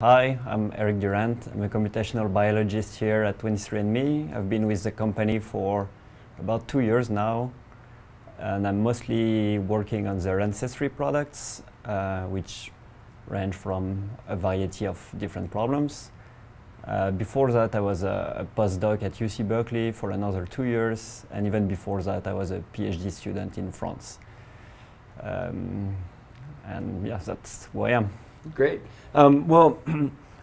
Hi, I'm Eric Durant. I'm a computational biologist here at 23andMe. I've been with the company for about 2 years now, and I'm mostly working on their ancestry products, which range from a variety of different problems. Before that, I was a postdoc at UC Berkeley for another 2 years, and even before that, I was a PhD student in France. And yeah, that's who I am. Great. Well,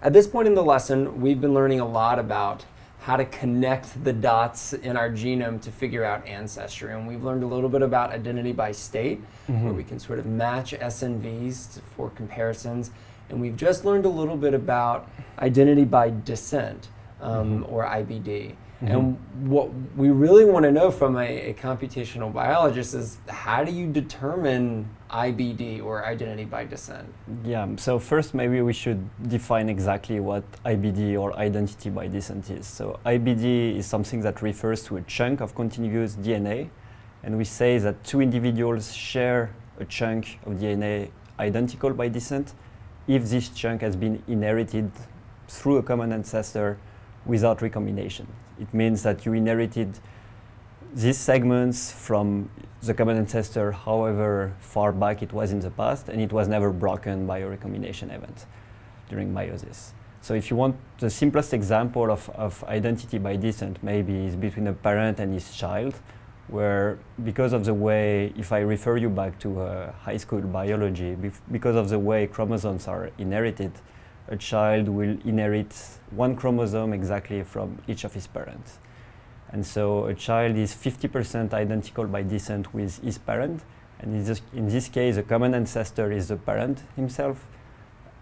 at this point in the lesson, we've been learning a lot about how to connect the dots in our genome to figure out ancestry. And we've learned a little bit about identity by state, where we can sort of match SNVs for comparisons. And we've just learned a little bit about identity by descent, or IBD. And what we really want to know from a computational biologist is, how do you determine IBD, or identity by descent? Yeah, so first maybe we should define exactly what IBD, or identity by descent, is. So IBD is something that refers to a chunk of contiguous DNA, and we say that two individuals share a chunk of DNA identical by descent if this chunk has been inherited through a common ancestor without recombination. It means that you inherited these segments from the common ancestor, however far back it was in the past, and it was never broken by a recombination event during meiosis. So if you want, the simplest example of identity by descent maybe is between a parent and his child, where because of the way, if I refer you back to high school biology, because of the way chromosomes are inherited, a child will inherit one chromosome exactly from each of his parents. And so a child is 50% identical by descent with his parent, and in this case a common ancestor is the parent himself,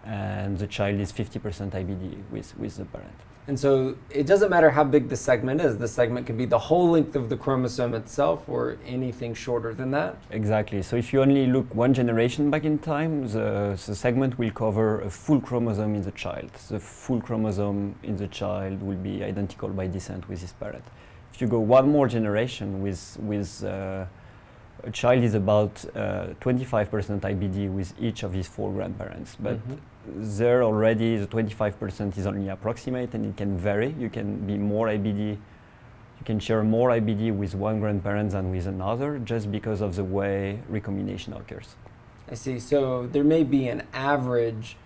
and the child is 50% IBD with the parent. And so it doesn't matter how big the segment is. The segment can be the whole length of the chromosome itself, or anything shorter than that? Exactly. So if you only look one generation back in time, the segment will cover a full chromosome in the child. The full chromosome in the child will be identical by descent with his parent. If you go one more generation with a child is about 25% IBD with each of his 4 grandparents, but there already the 25% is only approximate, and it can vary. You can be more IBD, you can share more IBD with one grandparent than with another, just because of the way recombination occurs. I see. So there may be an average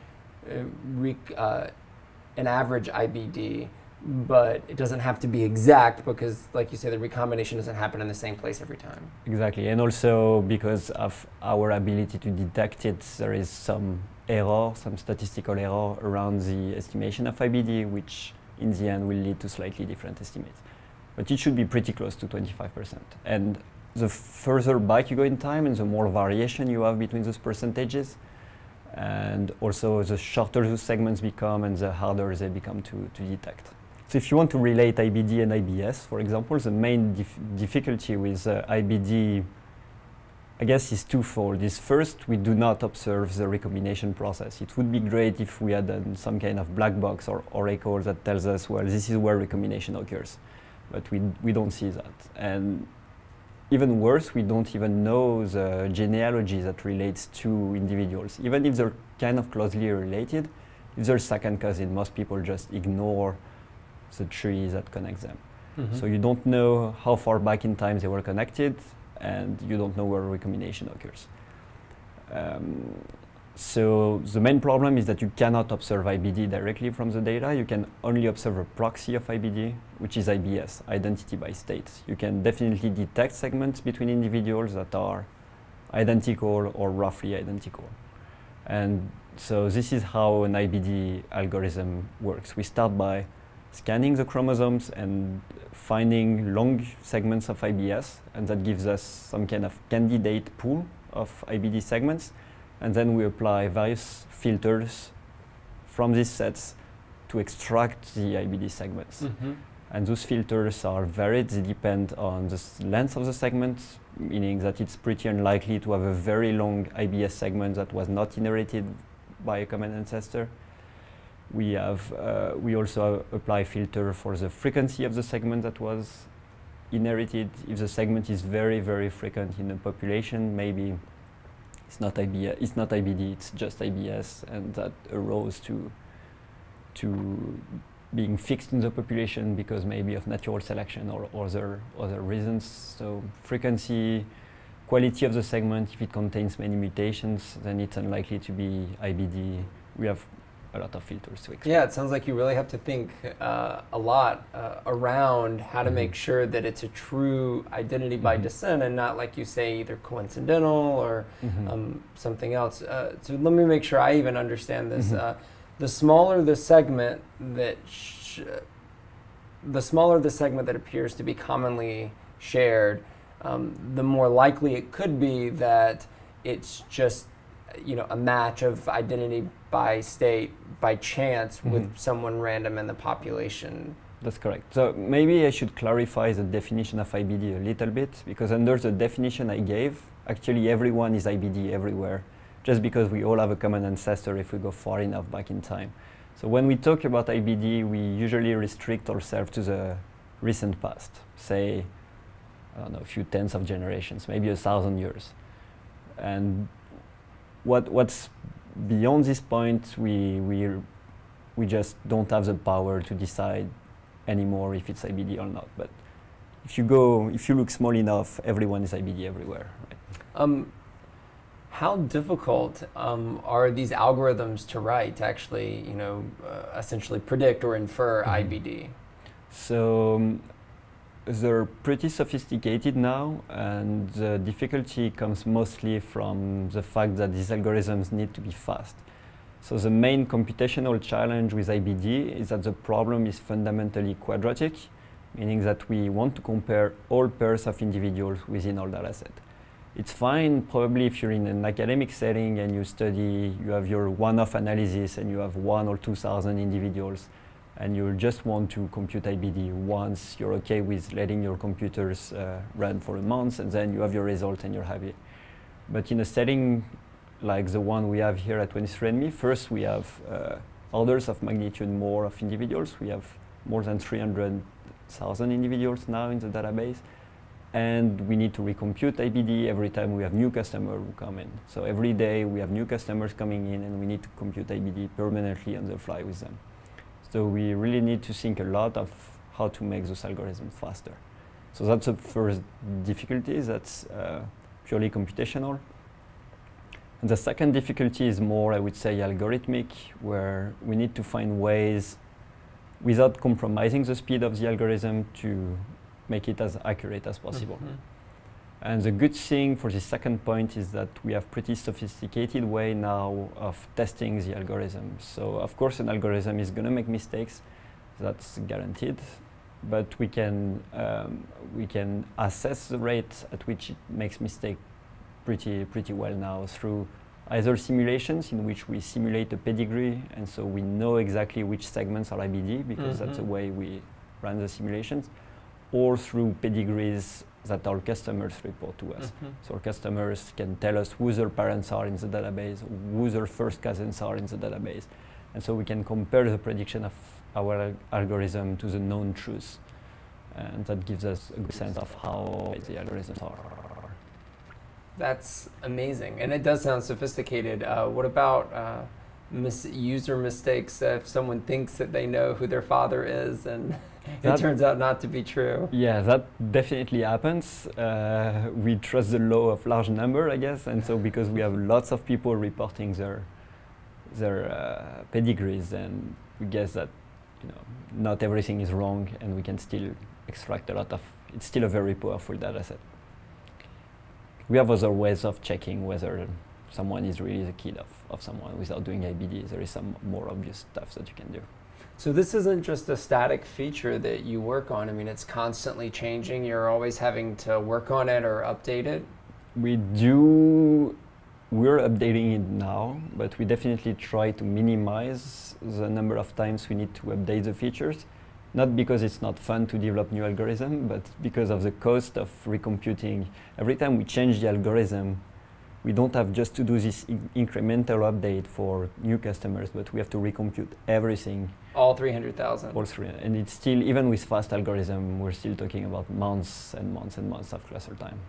IBD, but it doesn't have to be exact, because, like you say, the recombination doesn't happen in the same place every time. Exactly, and also because of our ability to detect it, there is some error, some statistical error around the estimation of IBD, which in the end will lead to slightly different estimates. But it should be pretty close to 25%. And the further back you go in time, and the more variation you have between those percentages, and also the shorter those segments become, and the harder they become to detect. So if you want to relate IBD and IBS, for example, the main difficulty with IBD, I guess, is twofold. Is first, we do not observe the recombination process. It would be great if we had some kind of black box or oracle that tells us, well, this is where recombination occurs. But we don't see that. And even worse, we don't even know the genealogy that relates to individuals. Even if they're kind of closely related, if they're second cousin, most people just ignore the tree that connects them. So you don't know how far back in time they were connected, and you don't know where recombination occurs. So the main problem is that you cannot observe IBD directly from the data. You can only observe a proxy of IBD, which is IBS, identity by state. You can definitely detect segments between individuals that are identical or roughly identical. And so this is how an IBD algorithm works. We start by scanning the chromosomes and finding long segments of IBS, and that gives us some kind of candidate pool of IBD segments, and then we apply various filters from these sets to extract the IBD segments. And those filters are varied. They depend on the length of the segment, meaning that it's pretty unlikely to have a very long IBS segment that was not inherited by a common ancestor. We also apply filter for the frequency of the segment that was inherited. If the segment is very, very frequent in a population, maybe it's not IBD, it's just IBS, and that arose to to being fixed in the population because maybe of natural selection or other reasons. So frequency, quality of the segment, if it contains many mutations, then it's unlikely to be IBD. We have a lot of filters to explain. Yeah, it sounds like you really have to think a lot around how to make sure that it's a true identity by descent and not, like you say, either coincidental or something else. So let me make sure I even understand this. The smaller the segment that appears to be commonly shared, the more likely it could be that it's just a match of identity by state by chance with someone random in the population. That's correct. So maybe I should clarify the definition of IBD a little bit, because under the definition I gave, actually everyone is IBD everywhere, just because we all have a common ancestor if we go far enough back in time. So when we talk about IBD, we usually restrict ourselves to the recent past, say, I don't know, a few tens of generations, maybe 1,000 years. And what's beyond this point, we just don't have the power to decide anymore if it's IBD or not. But if you look small enough, everyone is IBD everywhere. Right? How difficult are these algorithms to write to actually, essentially predict or infer IBD? So they're pretty sophisticated now, and the difficulty comes mostly from the fact that these algorithms need to be fast. So the main computational challenge with IBD is that the problem is fundamentally quadratic, meaning that we want to compare all pairs of individuals within our dataset. It's fine probably if you're in an academic setting and you have your one-off analysis and you have 1,000 or 2,000 individuals, and you just want to compute IBD once, you're okay with letting your computers run for a month, and then you have your result and you're happy. But in a setting like the one we have here at 23andMe, first we have orders of magnitude more of individuals. We have more than 300,000 individuals now in the database, and we need to recompute IBD every time we have new customers who come in. So every day we have new customers coming in, and we need to compute IBD permanently on the fly with them. So we really need to think a lot of how to make those algorithms faster. So that's the first difficulty, that's purely computational. And the second difficulty is more, I would say, algorithmic, where we need to find ways, without compromising the speed of the algorithm, to make it as accurate as possible. And the good thing for the second point is that we have pretty sophisticated way now of testing the algorithm. So of course an algorithm is going to make mistakes, that's guaranteed, but we can assess the rate at which it makes mistake pretty well now through either simulations in which we simulate a pedigree, and so we know exactly which segments are IBD because that's the way we run the simulations, or through pedigrees that our customers report to us. So our customers can tell us who their parents are in the database, who their first cousins are in the database. And so we can compare the prediction of our algorithm to the known truths. And that gives us a good sense of how the algorithms are. That's amazing. And it does sound sophisticated. What about user mistakes? If someone thinks that they know who their father is and it turns out not to be true. Yeah, that definitely happens. We trust the law of large number, I guess, and so because we have lots of people reporting their pedigrees, and we guess that not everything is wrong, and we can still extract a lot of. It's still a very powerful data set. We have other ways of checking whether someone is really the kid of someone without doing IBD. There is some more obvious stuff that you can do. So this isn't just a static feature that you work on. I mean, it's constantly changing. You're always having to work on it or update it. We're updating it now, but we definitely try to minimize the number of times we need to update the features. Not because it's not fun to develop new algorithm, but because of the cost of recomputing. Every time we change the algorithm, we don't have just to do this incremental update for new customers, but we have to recompute everything. All 300,000. All 300, and it's still, even with fast algorithm, we're still talking about months and months and months of cluster time.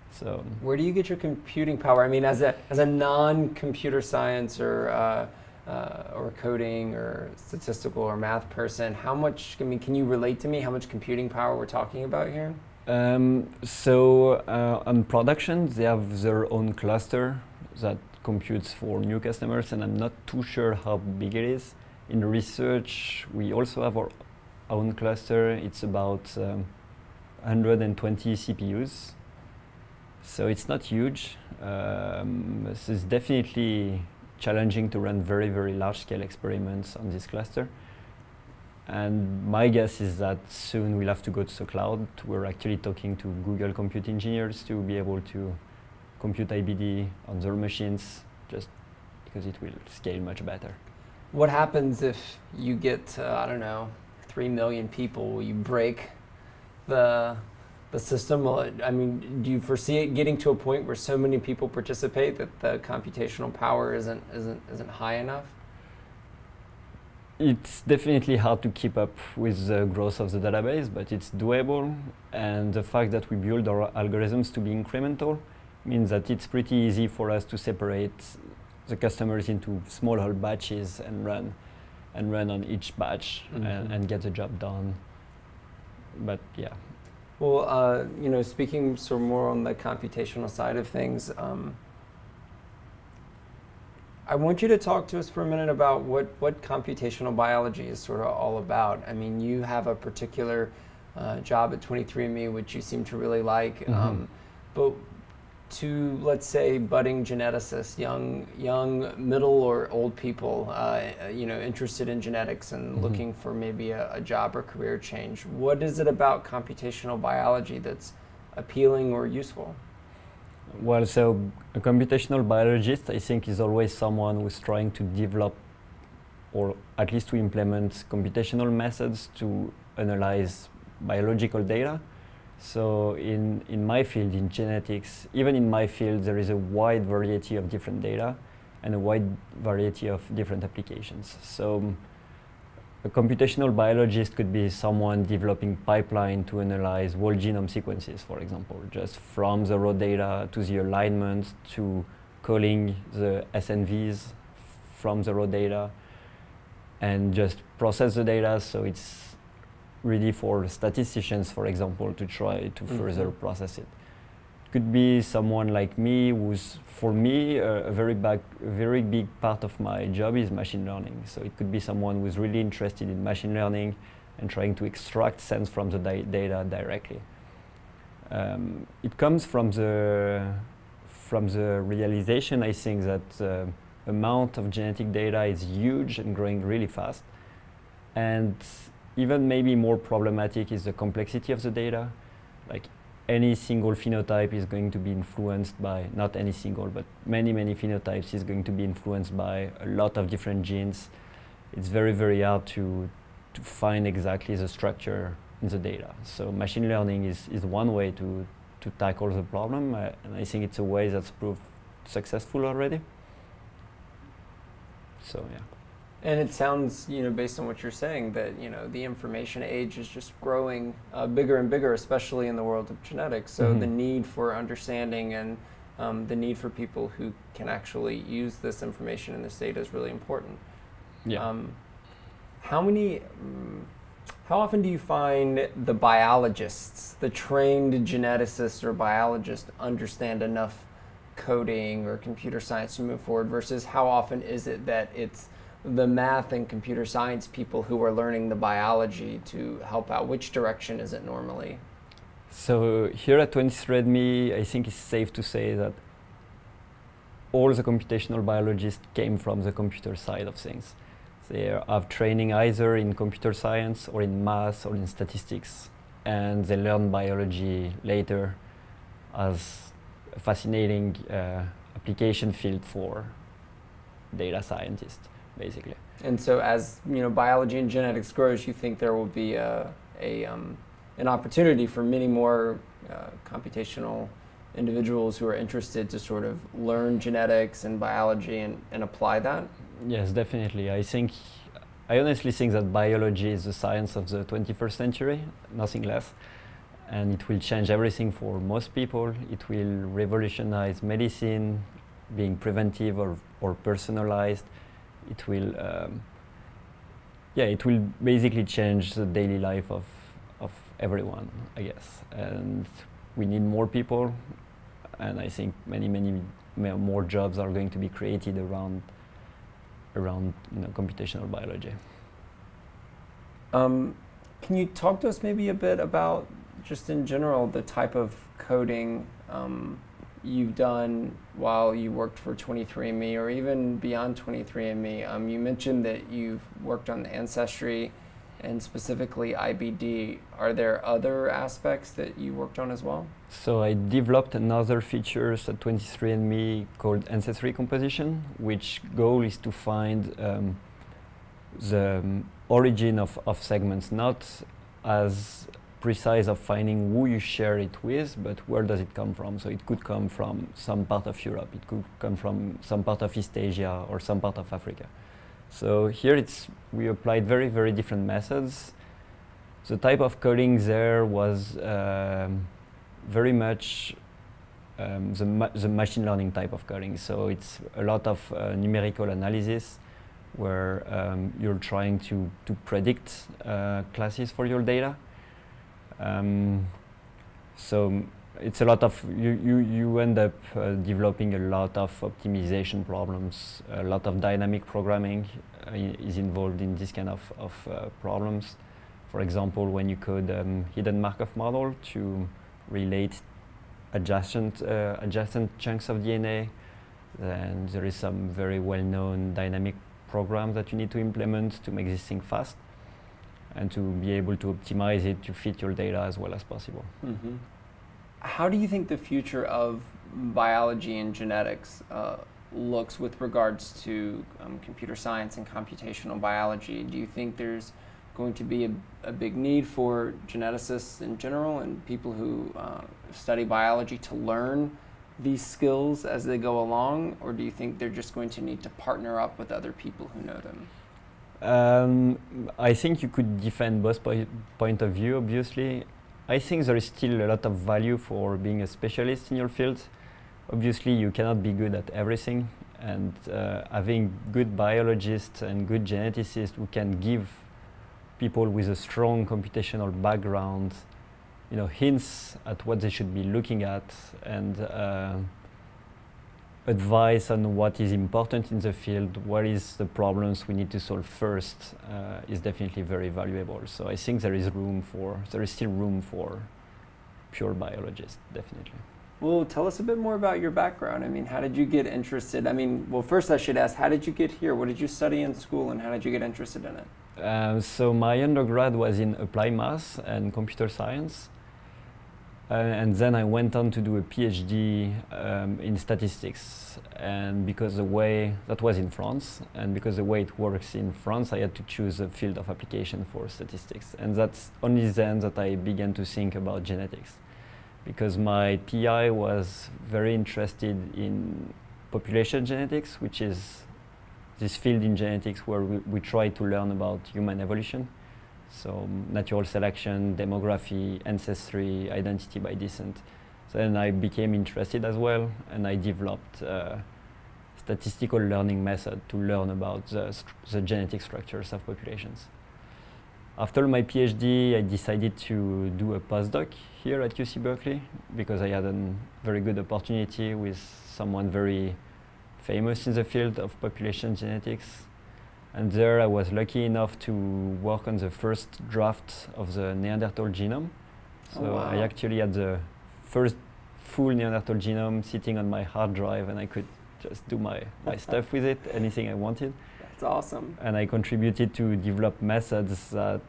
So where do you get your computing power? I mean, as a non-computer science or or coding or statistical or math person, how much, I mean, can you relate to me how much computing power we're talking about here? On production, they have their own cluster that computes for new customers, and I'm not too sure how big it is. In research, we also have our own cluster. It's about 120 CPUs, so it's not huge. This is definitely challenging to run very, very large-scale experiments on this cluster. And my guess is that soon we'll have to go to the cloud. We're actually talking to Google Compute engineers to be able to compute IBD on their machines, just because it will scale much better. What happens if you get, I don't know, 3 million people? Will you break the system? Well, I mean, do you foresee it getting to a point where so many people participate that the computational power isn't high enough? It's definitely hard to keep up with the growth of the database, but it's doable. And the fact that we build our algorithms to be incremental means that it's pretty easy for us to separate the customers into smaller batches and run on each batch and get the job done. But yeah. Well, you know, speaking sort of more on the computational side of things, I want you to talk to us for a minute about what computational biology is sort of all about. I mean, you have a particular job at 23andMe, which you seem to really like. But to, let's say, budding geneticists, young, middle or old people, you know, interested in genetics and looking for maybe a job or career change, what is it about computational biology that's appealing or useful? Well, so a computational biologist, I think, is always someone who's trying to develop or at least to implement computational methods to analyze biological data. So in my field, in genetics, even in my field, there is a wide variety of different data and a wide variety of different applications. So a computational biologist could be someone developing pipeline to analyze whole genome sequences, for example, just from the raw data to the alignment to calling the SNVs from the raw data and just process the data so it's ready for statisticians, for example, to try to further process it. Could be someone like me who's, for me, a very big part of my job is machine learning. So it could be someone who's really interested in machine learning and trying to extract sense from the data directly. It comes from the realization, I think, that the amount of genetic data is huge and growing really fast. And even maybe more problematic is the complexity of the data. Like, any single phenotype is going to be influenced by, not any single, but many phenotypes is going to be influenced by a lot of different genes. It's very, very hard to find exactly the structure in the data. So machine learning is one way to tackle the problem, and I think it's a way that's proved successful already. So yeah. And it sounds, you know, based on what you're saying, that, you know, the information age is just growing bigger and bigger, especially in the world of genetics. So the need for understanding and the need for people who can actually use this information and this data is really important. Yeah. How often do you find the biologists, the trained geneticists or biologists, understand enough coding or computer science to move forward, versus how often is it that it's the math and computer science people who are learning the biology to help out? Which direction is it normally? So here at 23andMe, I think it's safe to say that all the computational biologists came from the computer side of things. They have training either in computer science or in math or in statistics, and they learn biology later as a fascinating application field for data scientists, basically. And so, as you know, biology and genetics grows, you think there will be an opportunity for many more computational individuals who are interested to sort of learn genetics and biology and apply that? Yes, definitely. I honestly think that biology is the science of the 21st century, nothing less. And it will change everything for most people. It will revolutionize medicine, being preventive or personalized. it will, yeah, it will basically change the daily life of everyone, I guess. And we need more people, and I think many more jobs are going to be created around computational biology. Can you talk to us maybe a bit about, just in general, the type of coding you've done while you worked for 23andMe, or even beyond 23andMe? You mentioned that you've worked on Ancestry and specifically IBD. Are there other aspects that you worked on as well? So I developed another features at 23andMe called Ancestry Composition, which goal is to find the origin of segments, not as precise of finding who you share it with, but where does it come from. So it could come from some part of Europe, it could come from some part of East Asia or some part of Africa. So here we applied very different methods. The type of coding there was very much the machine learning type of coding. So it's a lot of numerical analysis where you're trying to predict classes for your data. So it's a lot of, you end up developing a lot of optimization problems. A lot of dynamic programming is involved in this kind of problems. For example, when you code hidden Markov model to relate adjacent chunks of DNA, then there is some very well-known dynamic programs that you need to implement to make this thing fast and to be able to optimize it to fit your data as well as possible. Mm-hmm. How do you think the future of biology and genetics looks with regards to computer science and computational biology? Do you think there's going to be a big need for geneticists in general and people who study biology to learn these skills as they go along, or do you think they're just going to need to partner up with other people who know them? I think you could defend both point of view, obviously. I think there is still a lot of value for being a specialist in your field. Obviously, you cannot be good at everything, and having good biologists and good geneticists who can give people with a strong computational background, hints at what they should be looking at, and advice on what is important in the field, what is the problems we need to solve first, is definitely very valuable. So I think there is still room for pure biologists, definitely. Well, tell us a bit more about your background. I mean, how did you get interested? I mean, well, first I should ask, how did you get here? What did you study in school, and how did you get interested in it? So my undergrad was in applied math and computer science. And then I went on to do a PhD in statistics, and because that was in France, and because the way it works in France, I had to choose a field of application for statistics, and that's only then that I began to think about genetics, because my PI was very interested in population genetics, which is this field in genetics where we try to learn about human evolution. So natural selection, demography, ancestry, identity by descent. So then I became interested as well, and I developed a statistical learning method to learn about the genetic structures of populations. After my PhD, I decided to do a postdoc here at UC Berkeley because I had a very good opportunity with someone very famous in the field of population genetics. And there I was lucky enough to work on the first draft of the Neanderthal genome. So wow. I actually had the first full Neanderthal genome sitting on my hard drive, and I could just do my stuff with it, anything I wanted. That's awesome. And I contributed to develop methods that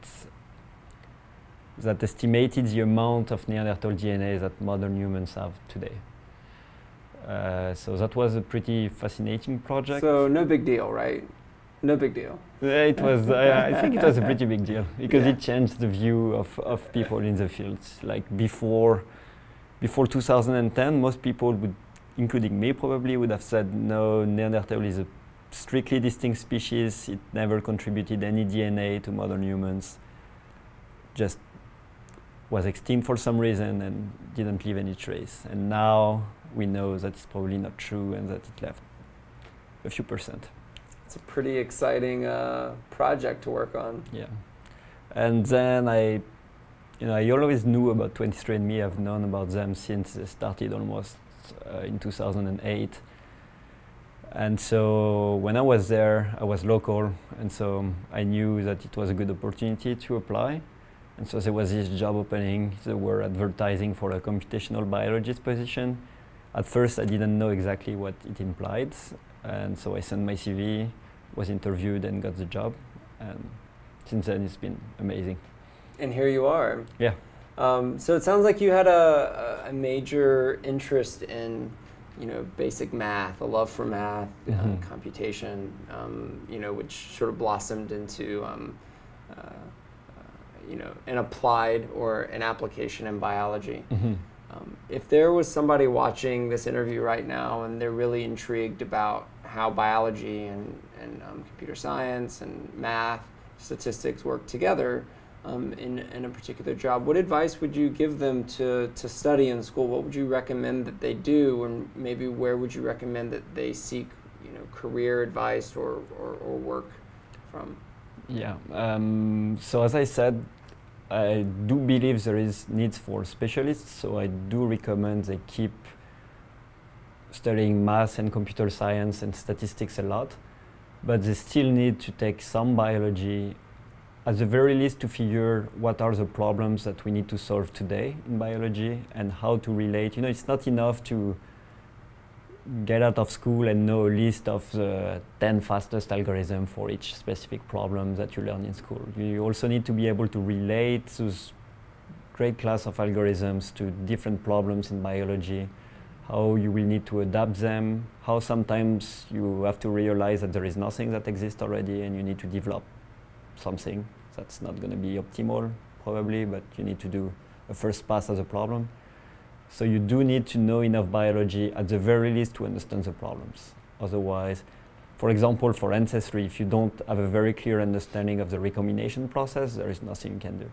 estimated the amount of Neanderthal DNA that modern humans have today. So that was a pretty fascinating project. So no big deal, right? No big deal. It was. I think it was a pretty big deal because it changed the view of people in the field. Like before 2010, most people would, including me probably, would have said no, Neanderthal is a strictly distinct species. It never contributed any DNA to modern humans. Just was extinct for some reason and didn't leave any trace. And now we know that it's probably not true and that it left a few percent. It's a pretty exciting project to work on. Yeah. And then I always knew about 23andMe. I've known about them since they started almost in 2008. And so when I was there, I was local, and so I knew that it was a good opportunity to apply. And so there was this job opening. They were advertising for a computational biologist position. At first, I didn't know exactly what it implied, and so I sent my CV, was interviewed, and got the job. And since then, it's been amazing. And here you are. Yeah. So it sounds like you had a major interest in, basic math, a love for math, computation, which sort of blossomed into, an applied or an application in biology. If there was somebody watching this interview right now and they're really intrigued about how biology and computer science and math, statistics work together in a particular job, what advice would you give them to study in school? What would you recommend that they do, and maybe where would you recommend that they seek career advice or work from? Yeah. So as I said, I do believe there is needs for specialists, so I do recommend they keep studying math and computer science and statistics a lot, but they still need to take some biology, at the very least, to figure what are the problems that we need to solve today in biology and how to relate. It's not enough to get out of school and know a list of the 10 fastest algorithms for each specific problem that you learn in school. You also need to be able to relate those great class of algorithms to different problems in biology, how you will need to adapt them, how sometimes you have to realize that there is nothing that exists already and you need to develop something that's not going to be optimal probably, but you need to do a first pass at the problem. So you do need to know enough biology at the very least to understand the problems. Otherwise, for example, for ancestry, if you don't have a very clear understanding of the recombination process, there is nothing you can do.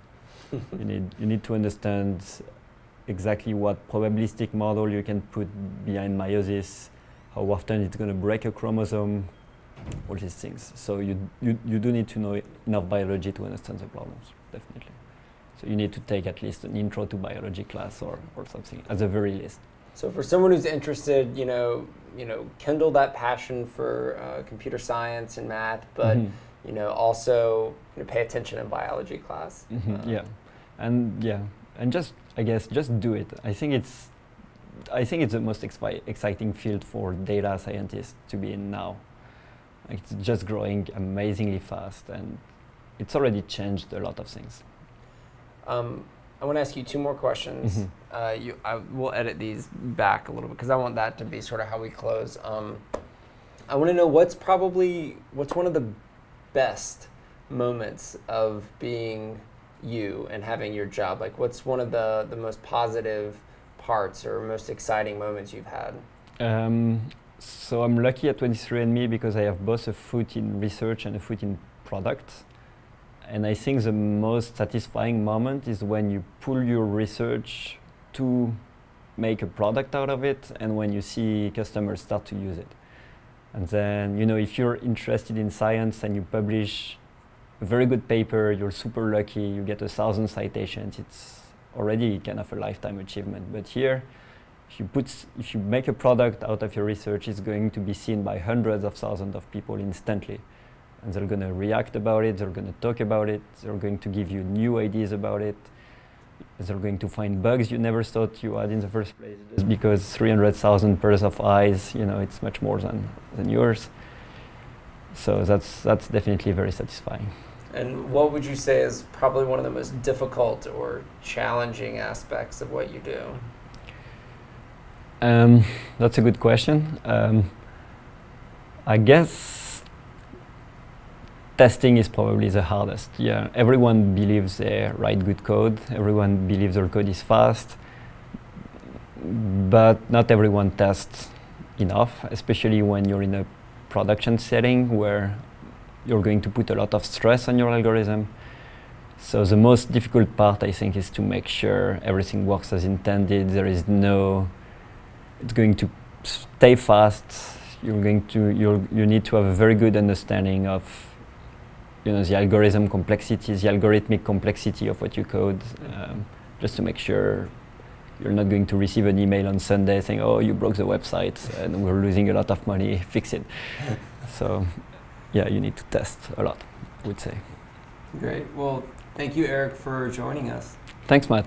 You need to understand exactly what probabilistic model you can put behind meiosis, how often it's going to break a chromosome, all these things. So you do need to know enough biology to understand the problems, definitely. So you need to take at least an intro to biology class or something, at the very least. So for someone who's interested, kindle that passion for computer science and math, but also pay attention in biology class. And just do it. I think it's the most exciting field for data scientists to be in now. It's just growing amazingly fast, and it's already changed a lot of things. I want to ask you two more questions. I will edit these back a little bit because I want that to be sort of how we close. I want to know what's one of the best moments of being you and having your job? Like, what's one of the most positive parts or most exciting moments you've had? So I'm lucky at 23andMe because I have both a foot in research and a foot in product. And I think the most satisfying moment is when you pull your research to make a product out of it, and when you see customers start to use it. And then, if you're interested in science and you publish a very good paper, you're super lucky, you get 1,000 citations, it's already kind of a lifetime achievement. But here, if you make a product out of your research, it's going to be seen by hundreds of thousands of people instantly. And they're going to react about it, they're going to talk about it, they're going to give you new ideas about it, they're going to find bugs you never thought you had in the first place. Just because 300,000 pairs of eyes, it's much more than yours. So that's definitely very satisfying. And what would you say is probably one of the most difficult or challenging aspects of what you do? That's a good question. I guess testing is probably the hardest. Yeah, everyone believes they write good code. Everyone believes their code is fast, but not everyone tests enough, especially when you're in a production setting where you're going to put a lot of stress on your algorithm. So the most difficult part, I think, is to make sure everything works as intended. It's going to stay fast. you need to have a very good understanding of the algorithm complexity, the algorithmic complexity of what you code, just to make sure you're not going to receive an email on Sunday saying, oh, you broke the website and we're losing a lot of money, fix it. So yeah, you need to test a lot, I would say. Great. Well, thank you, Eric, for joining us. Thanks, Matt.